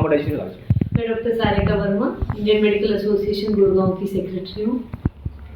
Registration licence. मैं doctor Sarika Varma, Indian Medical Association Gurgaon की secretary हूँ।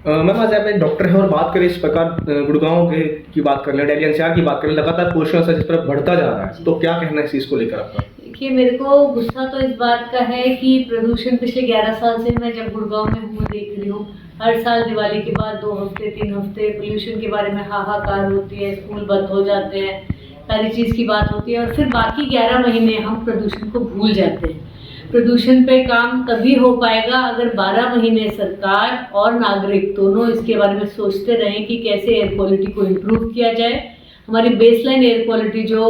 मैम आज आप एक डॉक्टर हैं और बात करें इस प्रकार गुड़गांव की बात कर लें, दिल्ली एनसीआर की बात करें, लगातार पोल्यूशन जिस तरह बढ़ता जा रहा है, तो क्या कहना है इस चीज़ को लेकर आपका? देखिए, मेरे को गुस्सा तो इस बात का है कि प्रदूषण पिछले 11 साल से मैं जब गुड़गांव में हूँ देख रही हूँ, हर साल दिवाली के बाद 2 हफ्ते 3 हफ्ते पोल्यूशन के बारे में हाहाकार होती है, स्कूल बंद हो जाते हैं, सारी चीज़ की बात होती है और फिर बाकी 11 महीने हम प्रदूषण को भूल जाते हैं। प्रदूषण पे काम तभी हो पाएगा अगर 12 महीने सरकार और नागरिक दोनों इसके बारे में सोचते रहें कि कैसे एयर क्वालिटी को इम्प्रूव किया जाए। हमारी बेसलाइन एयर क्वालिटी जो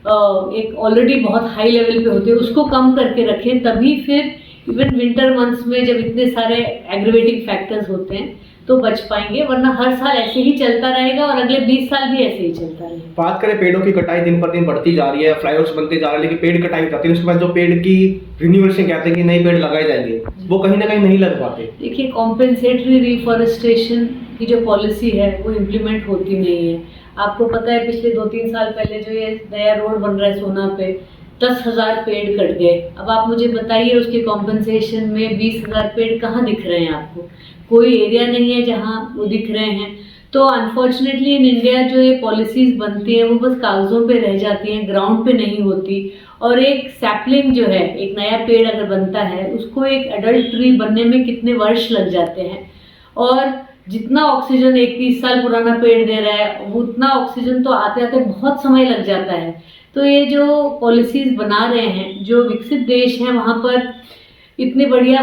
एक ऑलरेडी बहुत हाई लेवल पे होती है उसको कम करके रखें, तभी फिर इवन विंटर मंथ्स में जब इतने सारे एग्रीवेटिंग फैक्टर्स होते हैं तो बच पाएंगे, वरना हर साल ऐसे ही चलता रहेगा और अगले 20 साल भी ऐसे ही चलता रहेगा। बात करें पेड़ों की कटाई दिन पर दिन बढ़ती जा रही है, फ्लाईओवर्स बनते जा रहे हैं, लेकिन पेड़ कटाई जाती है, उसके बाद जो पेड़ की रिन्यूएशन कहते हैं कि नए पेड़ लगाए जाएंगे, वो कहीं ना कहीं नहीं लग पाते। देखिए, कॉम्पेंसेटरी रिफॉरेस्टेशन की जो पॉलिसी है वो इम्प्लीमेंट होती नहीं है। आपको पता है पिछले 2-3 साल पहले जो ये नया रोड बन रहा है सोना पे, 10,000 पेड़ कट गए। अब आप मुझे बताइए उसके कॉम्पेंसेशन में 20,000 पेड़ कहाँ दिख रहे हैं आपको? कोई एरिया नहीं है जहाँ वो दिख रहे हैं। तो अनफॉर्चुनेटली इन इंडिया जो ये पॉलिसीज़ बनती हैं वो बस कागज़ों पे रह जाती हैं, ग्राउंड पे नहीं होती। और एक सैपलिंग जो है, एक नया पेड़ अगर बनता है उसको एक एडल्ट ट्री बनने में कितने वर्ष लग जाते हैं, और जितना ऑक्सीजन एक 30 साल पुराना पेड़ दे रहा है उतना ऑक्सीजन तो आते आते बहुत समय लग जाता है। तो ये जो पॉलिसीज़ बना रहे हैं, जो विकसित देश हैं वहाँ पर इतनी बढ़िया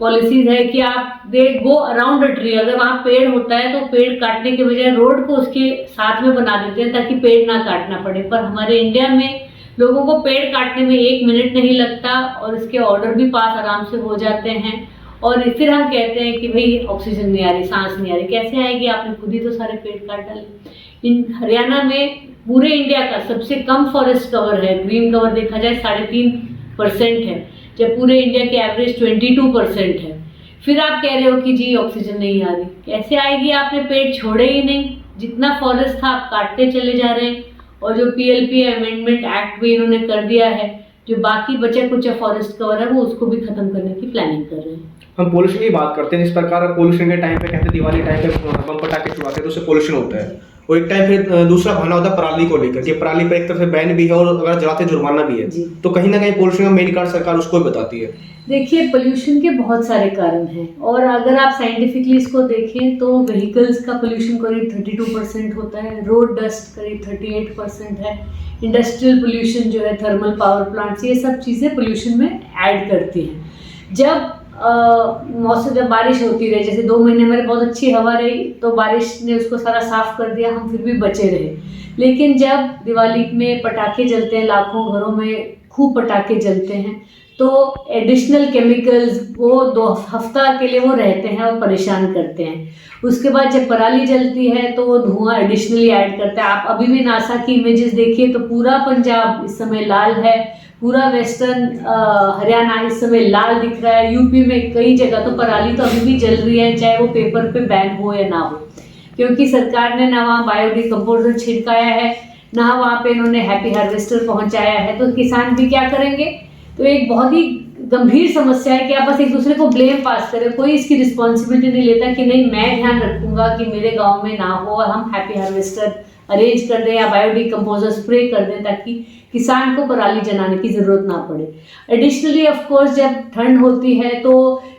पॉलिसीज़ है कि आप दे गो अराउंड अ ट्री, अगर वहाँ पेड़ होता है तो पेड़ काटने के बजाय रोड को उसके साथ में बना देते हैं ताकि पेड़ ना काटना पड़े। पर हमारे इंडिया में लोगों को पेड़ काटने में 1 मिनट नहीं लगता और इसके ऑर्डर भी पास आराम से हो जाते हैं, और फिर हम कहते हैं कि भाई ऑक्सीजन नहीं आ रही, सांस नहीं आ रही। कैसे आएगी? आपने खुद ही तो सारे पेड़ काट डाले। इन हरियाणा में पूरे इंडिया का सबसे कम फॉरेस्ट कवर है, ग्रीन कवर देखा जाए 3.5% है, जब पूरे इंडिया की एवरेज 22% है। फिर आप कह रहे हो कि जी ऑक्सीजन नहीं आ रही। कैसे आएगी? आपने पेड़ छोड़े ही नहीं, जितना फॉरेस्ट था आप काटते चले जा रहे हैं। और जो PLP अमेंडमेंट एक्ट भी इन्होंने कर दिया है, जो बाकी बचा कुछ फॉरेस्ट कवर है वो उसको भी खत्म करने की प्लानिंग कर रहे हैं। हम पोल्यूशन की बात करते हैं, जिस प्रकार पोल्यूशन के टाइम पे कहते हैं दिवाली टाइम पे बम पटाखे छुड़ाते हैं तो उससे पोल्यूशन होता है, और एक टाइम पे दूसरा बहाना होता है पराली को लेकर कि पराली पे एक तरफ से बैन भी है और अगर जलाते जुर्माना भी है, तो कहीं ना कहीं पोल्यूशन का मेन कारण सरकार उसको भी बताती है। देखिए, पोल्यूशन के बहुत सारे कारण हैं, और अगर आप साइंटिफिकली इसको देखें तो व्हीकल्स का पोल्यूशन करीब 32% होता है, रोड डस्ट करीब 38% है, इंडस्ट्रियल पोल्यूशन जो है, थर्मल पावर प्लांट्स, ये सब चीज़ें पोल्यूशन में ऐड करती हैं। जब मौसम जब बारिश होती रही, जैसे 2 महीने में बहुत अच्छी हवा रही तो बारिश ने उसको सारा साफ कर दिया, हम फिर भी बचे रहे। लेकिन जब दिवाली में पटाखे जलते हैं, लाखों घरों में खूब पटाखे जलते हैं, तो एडिशनल केमिकल्स वो 2 हफ्ता के लिए वो रहते हैं और परेशान करते हैं। उसके बाद जब पराली जलती है तो वो धुआं एडिशनली ऐड करता है। आप अभी भी नासा की इमेजेस देखिए तो पूरा पंजाब इस समय लाल है, पूरा वेस्टर्न हरियाणा इस समय लाल दिख रहा है, यूपी में कई जगह तो पराली तो अभी भी जल रही है, चाहे वो पेपर पे बैन हो या ना हो, क्योंकि सरकार ने ना वहाँ बायोडिकम्पोजर छिड़काया है, ना वहाँ पे इन्होंने हैप्पी हार्वेस्टर पहुँचाया है। तो किसान भी क्या करेंगे? तो एक बहुत ही गंभीर समस्या है कि आप बस एक दूसरे को ब्लेम पास करें, कोई इसकी रिस्पॉन्सिबिलिटी नहीं लेता कि नहीं मैं ध्यान रखूंगा कि मेरे गांव में ना हो, और हम हैप्पी हार्वेस्टर अरेंज कर दें या बायोडिकम्पोजर स्प्रे कर दें ताकि किसान को पराली जलाने की ज़रूरत ना पड़े। एडिशनली ऑफ कोर्स जब ठंड होती है तो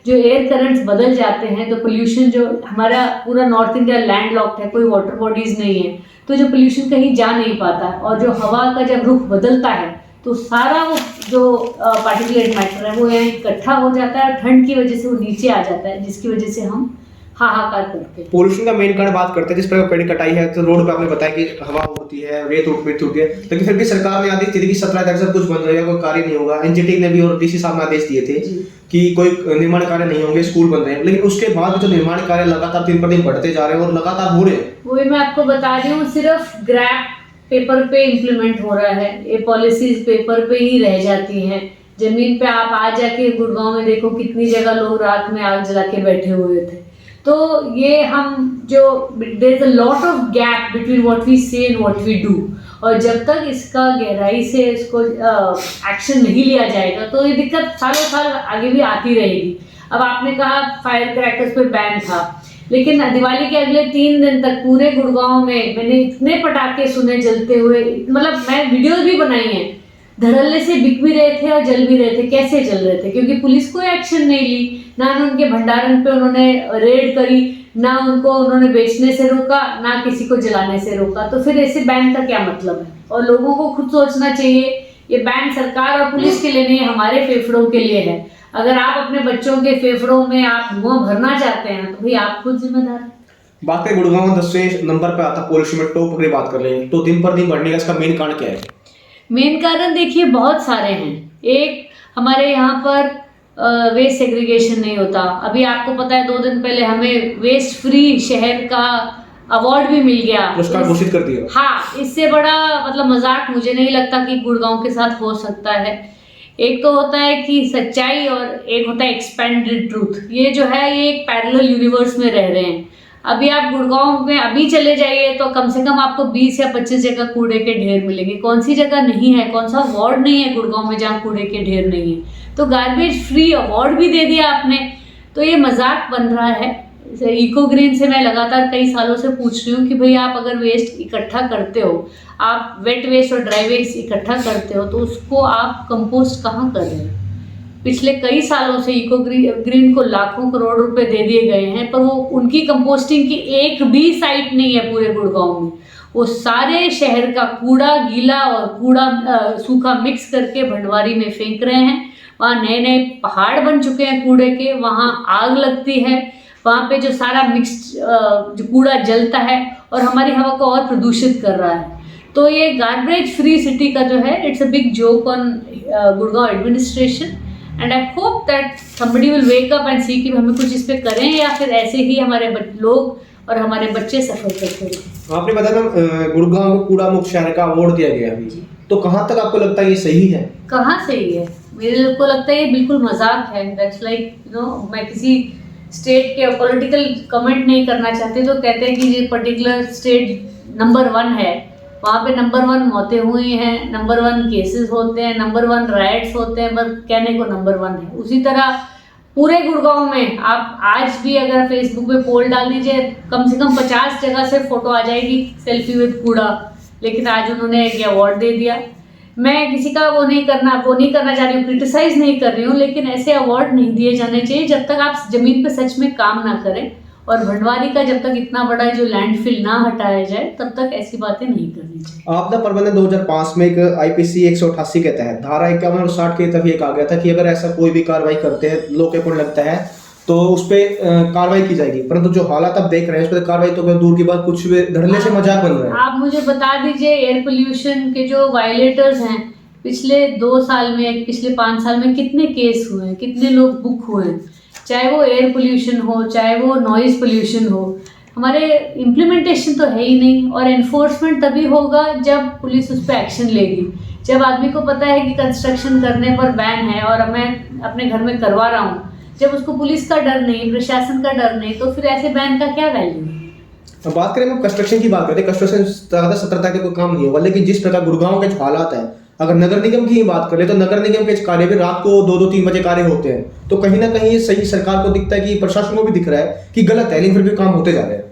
जो एयर करंट्स बदल जाते हैं, तो पोल्यूशन, जो हमारा पूरा नॉर्थ इंडिया लैंड लॉक्ड है, कोई वाटर बॉडीज़ नहीं है, तो जो पोल्यूशन कहीं जा नहीं पाता, और जो हवा का जब रुख बदलता है तो सारा वो जो पार्टिकुलेट मैटर है वो यहाँ इकट्ठा हो जाता है, और ठंड की वजह से वो नीचे आ जाता है, जिसकी वजह से हम हाहाकार करते हैं। पोल्यूशन का मेन कारण बात करते हैं, जिस प्रकार पेड़ कटाई है तो रोड पे आपने बताया कि हवा होती है, रेत उठती है, लेकिन फिर भी सरकार ने आदेश दिए कि 17 तारीख से कुछ बंद रहेगा, कोई कार्य नहीं होगा। NGT ने भी और DC साहब ने आदेश दिए थे कि कोई निर्माण कार्य नहीं होंगे, स्कूल बंद रहे, लेकिन उसके बाद जो निर्माण कार्य लगातार दिन पर दिन बढ़ते जा रहे हैं और लगातार हो रहे हैं, वही मैं आपको बता रही हूँ, सिर्फ ग्रैप पेपर पे इम्प्लीमेंट हो रहा है, ये पॉलिसीज पेपर पे ही रह जाती हैं। जमीन पे आप आज जाके गुड़गांव में देखो कितनी जगह लोग रात में आग जला के बैठे हुए थे। तो ये हम जो there is a lot of gap between what we say and what we do, और जब तक इसका गहराई से इसको एक्शन नहीं लिया जाएगा तो ये दिक्कत सालों साल आगे भी आती रहेगी। अब आपने कहा फायर क्रैकर्स पे बैन था, लेकिन दिवाली के अगले 3 दिन तक पूरे गुड़गांव में मैंने इतने पटाखे सुने जलते हुए, मतलब मैं वीडियोस भी बनाई हैं, धड़ल्ले से बिक भी रहे थे और जल भी रहे थे। कैसे जल रहे थे? क्योंकि पुलिस कोई एक्शन नहीं ली, ना उनके भंडारण पे उन्होंने रेड करी, ना उनको उन्होंने बेचने से रोका, ना किसी को जलाने से रोका। तो फिर ऐसे बैन का क्या मतलब है? और लोगों को खुद सोचना चाहिए, ये बैन सरकार और पुलिस के लिए नहीं, हमारे फेफड़ों के लिए है। अगर आप अपने बच्चों के फेफड़ों में आप धुआं भरना चाहते हैं तो भाई आप खुद जिम्मेदार हैं। बात करें गुड़गांव 10वें नंबर पर आता पोल्यूशन में, टॉप की बात कर लें तो दिन पर दिन बढ़ने का इसका मेन कारण क्या है? मेन कारण देखिए बहुत सारे हैं। एक, हमारे यहाँ पर वेस्ट सेग्रीगेशन नहीं होता। अभी आपको पता है 2 दिन पहले हमें वेस्ट फ्री शहर का अवार्ड भी मिल गया, पुरस्कार घोषित कर दिया। हाँ, इससे बड़ा मतलब मजाक मुझे नहीं लगता कि गुड़गांव के साथ हो सकता है। एक तो होता है कि सच्चाई और एक होता है एक्सपेंडेड ट्रूथ। ये जो है ये एक पैरेलल यूनिवर्स में रह रहे हैं। अभी आप गुड़गांव में अभी चले जाइए तो कम से कम आपको 20 या 25 जगह कूड़े के ढेर मिलेंगे। कौन सी जगह नहीं है, कौन सा वार्ड नहीं है गुड़गांव में जहाँ कूड़े के ढेर नहीं है? तो गार्बेज फ्री अवार्ड भी दे दिया आपने, तो ये मजाक बन रहा है। इको ग्रीन से मैं लगातार कई सालों से पूछ रही हूँ कि भाई आप अगर वेस्ट इकट्ठा करते हो, आप वेट वेस्ट और ड्राई वेस्ट इकट्ठा करते हो, तो उसको आप कंपोस्ट कहाँ कर रहे हैं? पिछले कई सालों से इको ग्रीन को लाखों करोड़ रुपए दे दिए गए हैं, पर वो उनकी कंपोस्टिंग की एक भी साइट नहीं है पूरे गुड़गांव में। वो सारे शहर का कूड़ा गीला और कूड़ा सूखा मिक्स करके भंडवारी में फेंक रहे हैं। वहाँ नए नए पहाड़ बन चुके हैं कूड़े के, वहाँ आग लगती है, वहाँ पे जो सारा मिक्स्ड जो कूड़ा जलता है और हमारी हवा को और प्रदूषित कर रहा है। तो ये गार्बेज फ्री सिटी का जो है, it's a big joke on Gurgaon administration, and I hope that somebody will wake up and see कि हमें कुछ इस पे करें, या फिर ऐसे ही हमारे लोग और हमारे बच्चे सफर करते हैं। आपने बताया ना गुड़गांव को कूड़ा मुक्त शहर का अवार्ड दिया गया अभी, तो कहाँ तक आपको लगता है ये सही है? कहाँ सही है? मेरे को लगता है ये बिल्कुल मजाक है। दैट्स लाइक यू नो, मैं किसी स्टेट के पॉलिटिकल कमेंट नहीं करना चाहती, तो कहते हैं कि ये पर्टिकुलर स्टेट नंबर 1 है, वहाँ पे नंबर 1 मौतें हुई हैं, नंबर 1 केसेस होते हैं, नंबर 1 राइट्स होते हैं, बस कहने को नंबर 1 है। उसी तरह पूरे गुड़गांव में आप आज भी अगर फेसबुक पे पोल डाल दीजिए, कम से कम 50 जगह से फोटो आ जाएगी सेल्फी विद कूड़ा, लेकिन आज उन्होंने एक अवार्ड दे दिया। मैं किसी का वो नहीं करना चाह रही हूँ, क्रिटिसाइज नहीं कर रही हूँ, लेकिन ऐसे अवार्ड नहीं दिए जाने चाहिए जब तक आप जमीन पे सच में काम ना करें। और भंडवारी का जब तक इतना बड़ा जो लैंडफिल ना हटाया जाए तब तक ऐसी बातें नहीं करनी चाहिए। आपदा प्रबंधन 2005 में एक IPC 188 के तहत धारा 51 और 60 के तहत ये कहा गया था कि अगर ऐसा कोई भी कार्रवाई करते हैं, लो के पुण्य लगता है, तो उस पर कार्रवाई की जाएगी। परंतु जो हालात आप देख रहे हैं उस पर कार्रवाई तो दूर की बात, कुछ धड़ल्ले से मजाक बन रहा है। आप मुझे बता दीजिए, एयर पोल्यूशन के जो वायलेटर्स हैं पिछले 2 साल में, पिछले 5 साल में कितने केस हुए हैं, कितने लोग बुक हुए हैं? चाहे वो एयर पोल्यूशन हो, चाहे वो नॉइज पोल्यूशन हो, हमारे इम्प्लीमेंटेशन तो है ही नहीं। और एनफोर्समेंट तभी होगा जब पुलिस उस पर एक्शन लेगी। जब आदमी को पता है कि कंस्ट्रक्शन करने पर बैन है और मैं अपने घर में करवा रहा हूँ, जब उसको पुलिस का डर नहीं, प्रशासन का डर नहीं, तो फिर ऐसे बैन का क्या वैल्यू है? अब बात करें, हम कंस्ट्रक्शन की बात करते हैं, कंस्ट्रक्शन ज़्यादा सतर्कता के कोई काम नहीं होगा, लेकिन जिस प्रकार गुड़गांव के जो हालात है, अगर नगर निगम की ही बात करें तो नगर निगम के कार्य भी रात को 2-2-3 बजे कार्य होते हैं, तो कहीं ना कहीं ये सही सरकार को दिखता है कि प्रशासन को भी दिख रहा है कि गलत है, लेकिन फिर भी काम होते जा रहे हैं।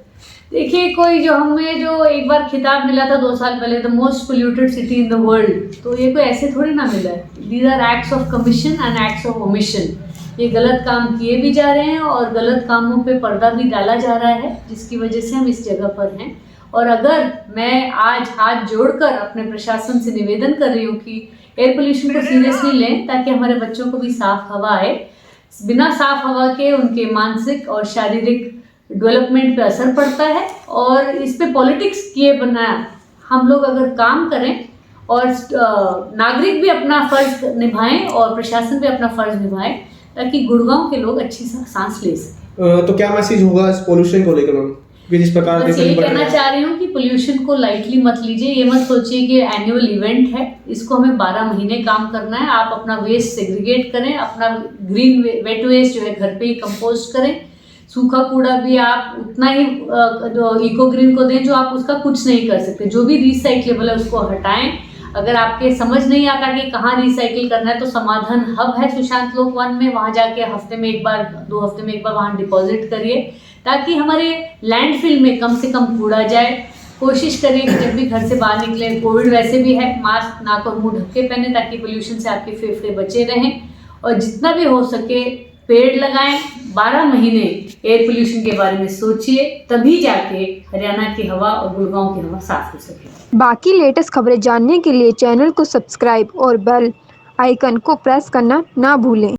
देखिए, कोई जो हमें जो एक बार खिताब मिला था 2 साल पहले, the most polluted city in the world, तो ये कोई ऐसे थोड़ी ना मिला है। These are acts of commission and acts of omission. ये गलत काम किए भी जा रहे हैं और गलत कामों पे पर्दा भी डाला जा रहा है, जिसकी वजह से हम इस जगह पर हैं। और अगर मैं आज हाथ जोड़कर अपने प्रशासन से निवेदन कर रही हूँ कि एयर पोल्यूशन को सीरियसली लें, ताकि हमारे बच्चों को भी साफ हवा आए। बिना साफ हवा के उनके मानसिक और शारीरिक डेवलपमेंट पे असर पड़ता है, और इस पे पॉलिटिक्स किए बिना हम लोग अगर काम करें और नागरिक भी अपना फर्ज निभाएं और प्रशासन भी अपना फर्ज निभाए, ताकि गुड़गांव के लोग अच्छी सांस ले सकें। तो क्या मैसेज होगा इस पोल्यूशन को लेकर मैम? जिस प्रकार बस यही कहना चाह रही हूँ कि पोल्यूशन को लाइटली मत लीजिए। ये मत सोचिए कि एनुअल इवेंट है, इसको हमें 12 महीने काम करना है। आप अपना वेस्ट सेग्रीगेट करें, अपना ग्रीन वेट वेस्ट जो है घर पे ही कंपोस्ट करें, सूखा कूड़ा भी आप उतना ही इको ग्रीन को दें जो आप उसका कुछ नहीं कर सकते। जो भी रिसाइक्लेबल है उसको हटाएं। अगर आपके समझ नहीं आता कि कहाँ रिसाइकिल करना है तो समाधान हब है सुशांत लोक वन में, वहाँ जाके हफ्ते में एक बार 2 हफ्ते में एक बार वहाँ डिपॉजिट करिए ताकि हमारे लैंडफिल में कम से कम कूड़ा जाए। कोशिश करिए कि जब भी घर से बाहर निकले, कोविड वैसे भी है, मास्क नाक और मुंह ढक के पहने ताकि पोल्यूशन से आपके फेफड़े बचे रहें। और जितना भी हो सके पेड़ लगाएं। 12 महीने एयर पोल्यूशन के बारे में सोचिए, तभी जाके हरियाणा की हवा और गुड़गांव की हवा साफ हो सके। बाकी लेटेस्ट खबरें जानने के लिए चैनल को सब्सक्राइब और बेल आइकन को प्रेस करना ना भूलें।